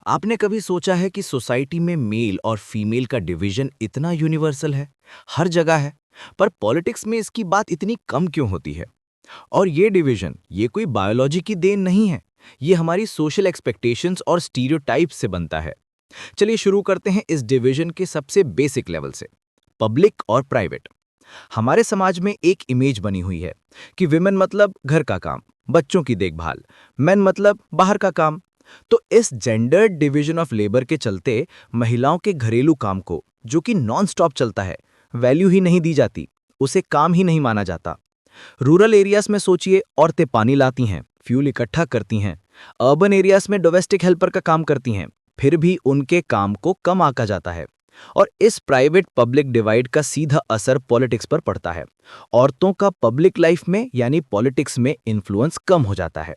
आपने कभी सोचा है कि सोसाइटी में मेल और फीमेल का डिवीजन इतना यूनिवर्सल है, हर जगह है, पर पॉलिटिक्स में इसकी बात इतनी कम क्यों होती है? और ये डिवीजन, ये कोई बायोलॉजी की देन नहीं है, ये हमारी सोशल एक्सपेक्टेशंस और स्टीरियोटाइप्स से बनता है। चलिए शुरू करते हैं इस डिवीजन के सबसे बेसिक लेवल से। पब्लिक और प्राइवेट। हमारे समाज में एक इमेज बनी हुई है कि विमेन मतलब घर का काम, बच्चों की देखभाल, मेन मतलब बाहर का काम। तो इस जेंडर्ड डिवीजन ऑफ लेबर के चलते महिलाओं के घरेलू काम को, जो कि नॉन स्टॉप चलता है, वैल्यू ही नहीं दी जाती, उसे काम ही नहीं माना जाता। रूरल एरियाज में सोचिए, औरतें पानी लाती हैं, फ्यूल इकट्ठा करती हैं। अर्बन एरियाज में डोमेस्टिक हेल्पर का काम करती हैं, फिर भी उनके काम को कम आंका जाता है। और इस प्राइवेट पब्लिक डिवाइड का सीधा असर पॉलिटिक्स पर पड़ता है। औरतों का पब्लिक लाइफ में यानी पॉलिटिक्स में इन्फ्लुएंस कम हो जाता है।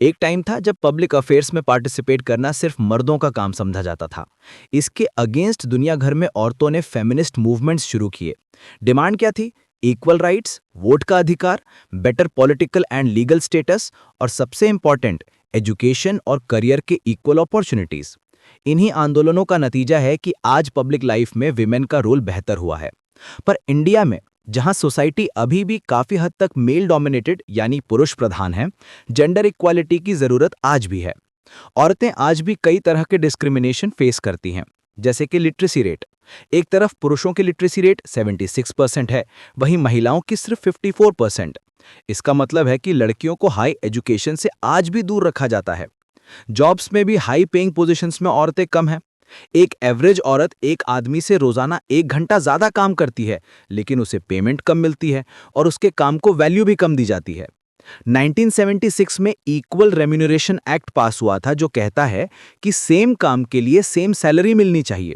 एक टाइम था जब पब्लिक अफेयर्स में पार्टिसिपेट करना सिर्फ मर्दों का काम समझा जाता था। इसके अगेंस्ट दुनिया भर में औरतों ने फेमिनिस्ट मूवमेंट्स शुरू किए। डिमांड क्या थी? इक्वल राइट्स, वोट का अधिकार, better political and legal status, और सबसे इंपॉर्टेंट, एजुकेशन और करियर के इक्वल अपॉर्चुनिटीज। इन्हीं आंदोलनों का नतीजा है कि आज पब्लिक लाइफ में विमेन का रोल बेहतर हुआ है। पर इंडिया में, जहां सोसाइटी अभी भी काफी हद तक मेल डोमिनेटेड यानी पुरुष प्रधान है, जेंडर इक्वालिटी की जरूरत आज भी है। औरतें आज भी कई तरह के डिस्क्रिमिनेशन फेस करती हैं, जैसे कि लिटरेसी रेट। एक तरफ पुरुषों की लिटरेसी रेट 76% है, वहीं महिलाओं की सिर्फ 54%। इसका मतलब है कि लड़कियों को हाई एजुकेशन से आज भी दूर रखा जाता है। जॉब्स में भी हाई पेइंग पोजीशंस में औरतें कम हैं। एक एवरेज औरत एक आदमी से रोजाना 1 घंटा ज्यादा काम करती है, लेकिन उसे पेमेंट कम मिलती है और उसके काम को वैल्यू भी कम दी जाती है। 1976 में इक्वल रेम्यूनरेशन एक्ट पास हुआ था, जो कहता है कि सेम काम के लिए सेम सैलरी मिलनी चाहिए।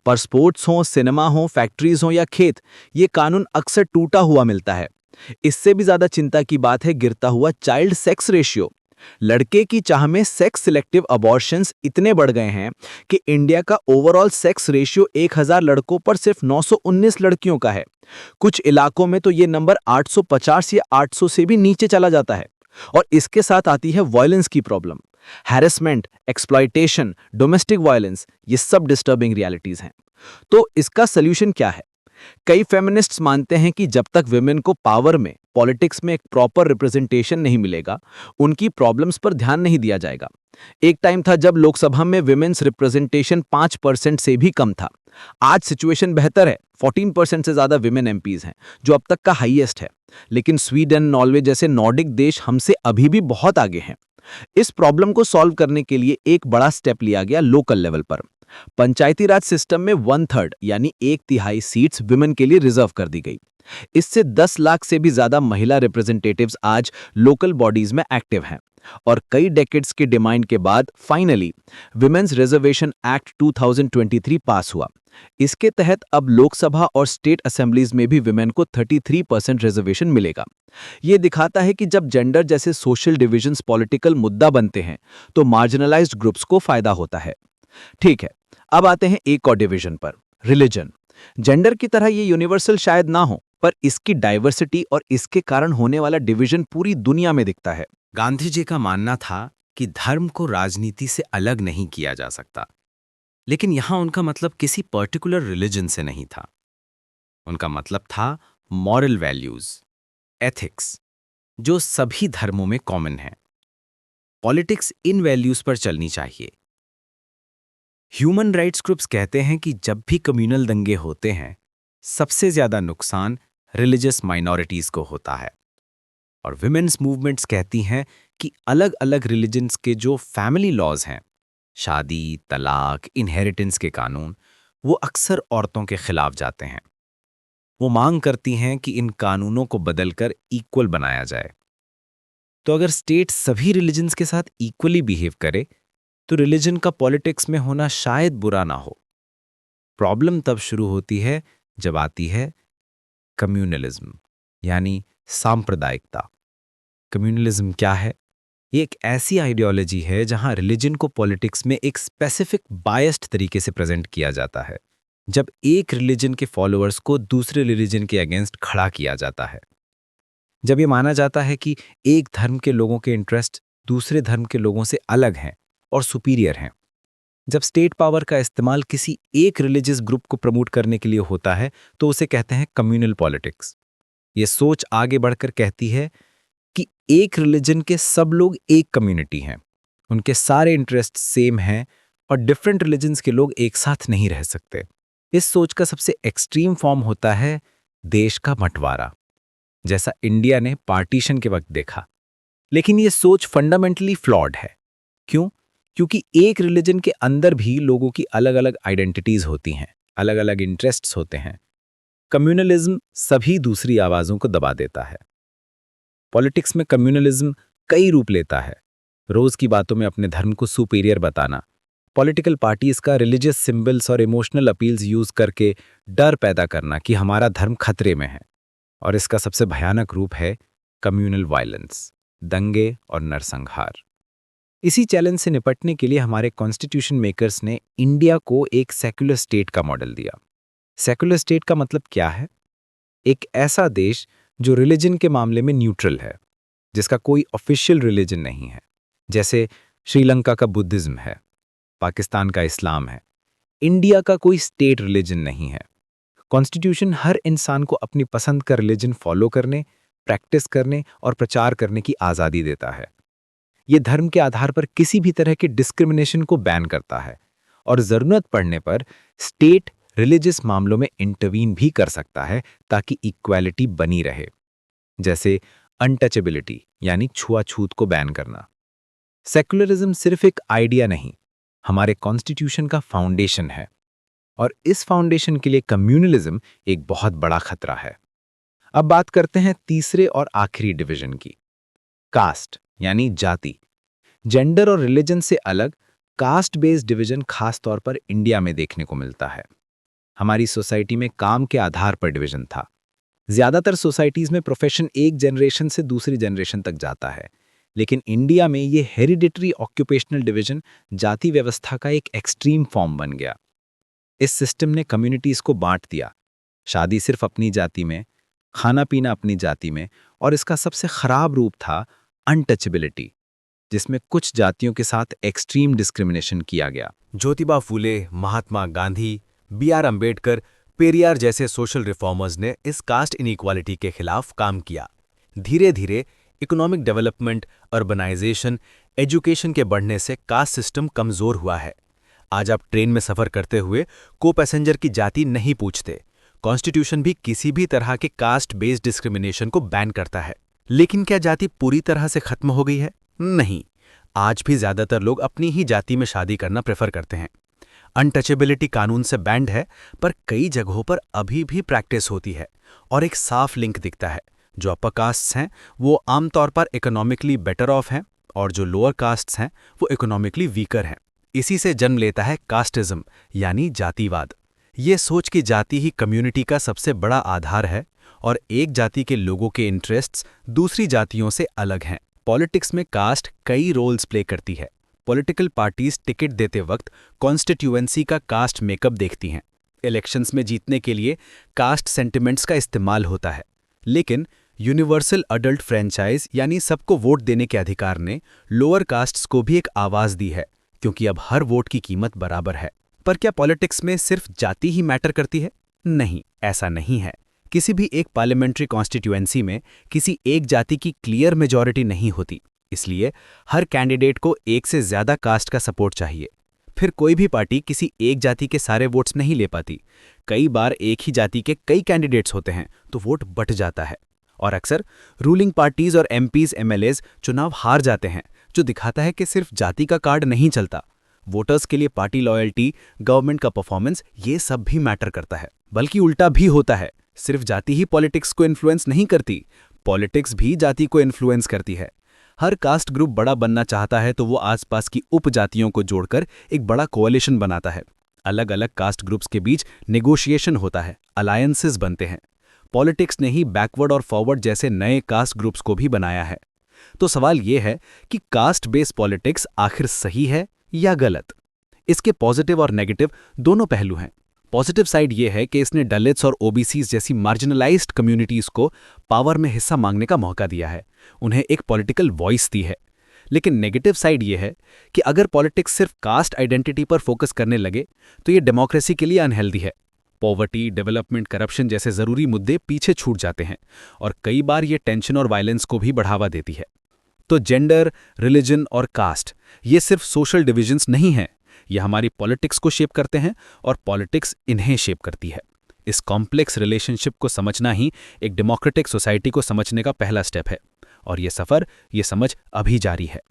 पर स्पोर्ट्स हो, सिनेमा हो, फैक्ट्रीज हो या खेत, ये कानून अक्सर टूटा हुआ मिलता है। इससे भी ज्यादा चिंता की बात है गिरता हुआ चाइल्ड सेक्स रेशियो। लड़के की चाह में सेक्स सिलेक्टिव अबॉर्शंस इतने बढ़ गए हैं कि इंडिया का ओवरऑल सेक्स रेशियो 1000 लड़कों पर सिर्फ 919 लड़कियों का है। कुछ इलाकों में तो ये नंबर 850 या 800 से भी नीचे चला जाता है। और इसके साथ आती है वायलेंस की problem. Harassment, exploitation, domestic violence, ये सब डिस्टर्बिंग रियलिटीज हैं। तो इसका सल्यूशन क्या है? कई फेमिनिस्ट्स मानते हैं कि जब तक विमेन को पावर में, पॉलिटिक्स में एक प्रॉपर रिप्रेजेंटेशन नहीं मिलेगा, उनकी प्रॉब्लम्स पर ध्यान नहीं दिया जाएगा। एक टाइम था जब लोकसभा में विमेन्स रिप्रेजेंटेशन 5% से भी कम था। आज सिचुएशन बेहतर है, 14% से ज्यादा विमेन एमपीज हैं, जो अब तक का हाईएस्ट है। लेकिन स्वीडन, नॉर्वे जैसे नॉर्डिक देश हमसे अभी भी बहुत आगे हैं। इस प्रॉब्लम को सॉल्व करने के लिए एक बड़ा स्टेप लिया गया लोकल लेवल पर। पंचायती राज सिस्टम में 1/3 यानी 1/3 सीट्स विमेन के लिए रिजर्व कर दी गई। इससे 10 लाख से भी ज्यादा महिला रिप्रेजेंटेटिव्स आज लोकल बॉडीज में एक्टिव हैं। और कई डेकेड्स की डिमांड के बाद फाइनली विमेन्स रिजर्वेशन एक्ट 2023 पास हुआ। इसके तहत अब लोकसभा और स्टेट असेंबलीज में भी विमेन को 33% रिजर्वेशन मिलेगा। यह दिखाता है कि जब जेंडर जैसे सोशल डिविजन्स पॉलिटिकल मुद्दा बनते हैं, तो मार्जिनलाइज्ड ग्रुप्स को फायदा होता है। ठीक है, अब आते हैं एक और डिवीजन पर, रिलीजन। जेंडर की तरह ये यूनिवर्सल शायद ना हो, पर इसकी डाइवर्सिटी और इसके कारण होने वाला डिवीजन पूरी दुनिया में दिखता है। गांधी जी का मानना था कि धर्म को राजनीति से अलग नहीं किया जा सकता, लेकिन यहां उनका मतलब किसी पर्टिकुलर रिलीजन से नहीं था। उनका मतलब था मॉरल वैल्यूज, एथिक्स, जो सभी धर्मों में कॉमन है। पॉलिटिक्स इन वैल्यूज पर चलनी चाहिए। ह्यूमन राइट्स ग्रुप्स कहते हैं कि जब भी कम्युनल दंगे होते हैं, सबसे ज्यादा नुकसान रिलीजियस माइनॉरिटीज को होता है। और विमेन्स मूवमेंट्स कहती हैं कि अलग अलग रिलीजन्स के जो फैमिली लॉज हैं, शादी, तलाक, इनहेरिटेंस के कानून, वो अक्सर औरतों के खिलाफ जाते हैं। वो मांग करती हैं कि इन कानूनों को बदलकर इक्वल बनाया जाए। तो अगर स्टेट सभी रिलीजन्स के साथ इक्वली बिहेव करे, तो रिलीजन का पॉलिटिक्स में होना शायद बुरा ना हो। प्रॉब्लम तब शुरू होती है जब आती है कम्युनलिज्म, यानी सांप्रदायिकता। कम्युनलिज्म क्या है? ये एक ऐसी आइडियोलॉजी है जहां रिलीजन को पॉलिटिक्स में एक स्पेसिफिक बायस्ड तरीके से प्रेजेंट किया जाता है, जब एक रिलीजन के फॉलोअर्स को दूसरे रिलीजन के अगेंस्ट खड़ा किया जाता है। जब ये माना जाता है कि एक धर्म के लोगों के इंटरेस्ट दूसरे धर्म के लोगों से अलग हैं और सुपीरियर हैं। जब स्टेट पावर का इस्तेमाल किसी एक रिलीजियस ग्रुप को प्रमोट करने के लिए होता है तो उसे कहते हैं कम्युनल पॉलिटिक्स। ये सोच आगे बढ़कर कहती है कि एक रिलीजन के सब लोग एक कम्युनिटी हैं, उनके सारे इंटरेस्ट सेम हैं और डिफरेंट रिलीजन्स के लोग एक साथ नहीं रह सकते। इस सोच का सबसे एक्सट्रीम फॉर्म होता है देश का बंटवारा, जैसा इंडिया ने पार्टीशन के वक्त देखा। लेकिन ये सोच फंडामेंटली फ्लॉड है। क्यों? क्योंकि एक रिलीजन के अंदर भी लोगों की अलग अलग आइडेंटिटीज होती हैं, अलग अलग इंटरेस्ट्स होते हैं। कम्युनलिज्म सभी दूसरी आवाज़ों को दबा देता है। पॉलिटिक्स में कम्युनलिज्म कई रूप लेता है। रोज की बातों में अपने धर्म को सुपीरियर बताना, पॉलिटिकल पार्टीज का रिलीजियस सिंबल्स और इमोशनल अपील्स यूज करके डर पैदा करना कि हमारा धर्म खतरे में है। और इसका सबसे भयानक रूप है कम्युनल वायलेंस, दंगे और नरसंहार। इसी चैलेंज से निपटने के लिए हमारे कॉन्स्टिट्यूशन मेकर्स ने इंडिया को एक सेक्युलर स्टेट का मॉडल दिया। सेक्युलर स्टेट का मतलब क्या है? एक ऐसा देश जो रिलीजन के मामले में न्यूट्रल है, जिसका कोई ऑफिशियल रिलीजन नहीं है, जैसे श्रीलंका का बुद्धिज्म है, पाकिस्तान का इस्लाम है। इंडिया का कोई स्टेट रिलीजन नहीं है। कॉन्स्टिट्यूशन हर इंसान को अपनी पसंद का रिलीजन फॉलो करने, प्रैक्टिस करने और प्रचार करने की आज़ादी देता है। ये धर्म के आधार पर किसी भी तरह के डिस्क्रिमिनेशन को बैन करता है और ज़रूरत पड़ने पर स्टेट रिलीजियस मामलों में इंटरवीन भी कर सकता है ताकि इक्वालिटी बनी रहे, जैसे अनटचेबिलिटी यानी छुआछूत को बैन करना। सेक्युलरिज्म सिर्फ एक आइडिया नहीं, हमारे कॉन्स्टिट्यूशन का फाउंडेशन है और इस फाउंडेशन के लिए कम्युनलिज्म एक बहुत बड़ा खतरा है। अब बात करते हैं तीसरे और आखिरी डिवीजन की, कास्ट यानी जाति। जेंडर और रिलीजन से अलग कास्ट बेस्ड डिवीजन खास तौर पर इंडिया में देखने को मिलता है। हमारी सोसाइटी में काम के आधार पर डिवीजन था। ज्यादातर सोसाइटीज में प्रोफेशन एक जनरेशन से दूसरी जनरेशन तक जाता है, लेकिन इंडिया में ये हेरिडिटरी ऑक्यूपेशनल डिवीजन जाति व्यवस्था का एक एक्सट्रीम फॉर्म बन गया। इस सिस्टम ने कम्युनिटीज को बांट दिया, शादी सिर्फ अपनी जाति में, खाना पीना अपनी जाति में, और इसका सबसे खराब रूप था अनटचेबिलिटी, जिसमें कुछ जातियों के साथ एक्सट्रीम डिस्क्रिमिनेशन किया गया। ज्योतिबा फूले, महात्मा गांधी, बी.आर. अंबेडकर, पेरियार जैसे सोशल रिफॉर्मर्स ने इस कास्ट इनइक्वालिटी के खिलाफ काम किया। धीरे धीरे इकोनॉमिक डेवलपमेंट, अर्बनाइजेशन, एजुकेशन के बढ़ने से कास्ट सिस्टम कमजोर हुआ है। आज आप ट्रेन में सफर करते हुए को पैसेंजर की जाति नहीं पूछते। कॉन्स्टिट्यूशन भी किसी भी तरह के कास्ट बेस्ड डिस्क्रिमिनेशन को बैन करता है। लेकिन क्या जाति पूरी तरह से खत्म हो गई है? नहीं, आज भी ज्यादातर लोग अपनी ही जाति में शादी करना प्रेफर करते हैं। अनटचेबिलिटी कानून से बैंड है, पर कई जगहों पर अभी भी प्रैक्टिस होती है और एक साफ लिंक दिखता है। जो अपर कास्ट्स हैं वो आमतौर पर इकोनॉमिकली बेटर ऑफ हैं और जो लोअर कास्ट्स हैं वो इकोनॉमिकली वीकर हैं। इसी से जन्म लेता है कास्टिज्म यानी जातिवाद। ये सोच कि जाति ही कम्युनिटी का सबसे बड़ा आधार है और एक जाति के लोगों के इंटरेस्ट्स दूसरी जातियों से अलग हैं। पॉलिटिक्स में कास्ट कई रोल्स प्ले करती है। पॉलिटिकल पार्टीज टिकट देते वक्त कॉन्स्टिट्यूएंसी का कास्ट मेकअप देखती हैं। इलेक्शंस में जीतने के लिए कास्ट सेंटिमेंट्स का इस्तेमाल होता है। लेकिन यूनिवर्सल अडल्ट फ्रेंचाइज यानी सबको वोट देने के अधिकार ने लोअर कास्ट्स को भी एक आवाज दी है, क्योंकि अब हर वोट की कीमत बराबर है। पर क्या पॉलिटिक्स में सिर्फ जाति ही मैटर करती है? नहीं, ऐसा नहीं है। किसी भी एक पार्लियामेंट्री कॉन्स्टिट्यूएंसी में किसी एक जाति की क्लियर मेजॉरिटी नहीं होती, इसलिए हर कैंडिडेट को एक से ज्यादा कास्ट का सपोर्ट चाहिए। फिर कोई भी पार्टी किसी एक जाति के सारे वोट्स नहीं ले पाती। कई बार एक ही जाति के कई कैंडिडेट्स होते हैं तो वोट बट जाता है और अक्सर रूलिंग पार्टीज और एमपीज एमएलएज चुनाव हार जाते हैं, जो दिखाता है कि सिर्फ जाति का कार्ड नहीं चलता। वोटर्स के लिए पार्टी लॉयल्टी, गवर्नमेंट का परफॉर्मेंस, ये सब भी मैटर करता है। बल्कि उल्टा भी होता है, सिर्फ जाति ही पॉलिटिक्स को इन्फ्लुएंस नहीं करती, पॉलिटिक्स भी जाति को इन्फ्लुएंस करती है। हर कास्ट ग्रुप बड़ा बनना चाहता है तो वो आसपास की उपजातियों को जोड़कर एक बड़ा कोalition बनाता है। अलग अलग कास्ट ग्रुप्स के बीच नेगोशिएशन होता है, अलायंसेस बनते हैं। पॉलिटिक्स ने ही बैकवर्ड और फॉरवर्ड जैसे नए कास्ट ग्रुप्स को भी बनाया है। तो सवाल ये है कि कास्ट बेस्ड पॉलिटिक्स आखिर सही है या गलत? इसके पॉजिटिव और नेगेटिव दोनों पहलू हैं। पॉजिटिव साइड ये है कि इसने दलित्स और ओबीसीज जैसी मार्जिनलाइज्ड कम्युनिटीज को पावर में हिस्सा मांगने का मौका दिया है, उन्हें एक पॉलिटिकल वॉइस दी है। लेकिन नेगेटिव साइड ये है कि अगर पॉलिटिक्स सिर्फ कास्ट आइडेंटिटी पर फोकस करने लगे तो ये डेमोक्रेसी के लिए अनहेल्दी है। पॉवर्टी, डेवलपमेंट, करप्शन जैसे ज़रूरी मुद्दे पीछे छूट जाते हैं और कई बार ये टेंशन और वायलेंस को भी बढ़ावा देती है। तो जेंडर, रिलीजन और कास्ट ये सिर्फ सोशल डिविजन्स नहीं हैं, ये हमारी पॉलिटिक्स को शेप करते हैं और पॉलिटिक्स इन्हें शेप करती है। इस कॉम्प्लेक्स रिलेशनशिप को समझना ही एक डेमोक्रेटिक सोसाइटी को समझने का पहला स्टेप है और ये सफ़र, ये समझ अभी जारी है।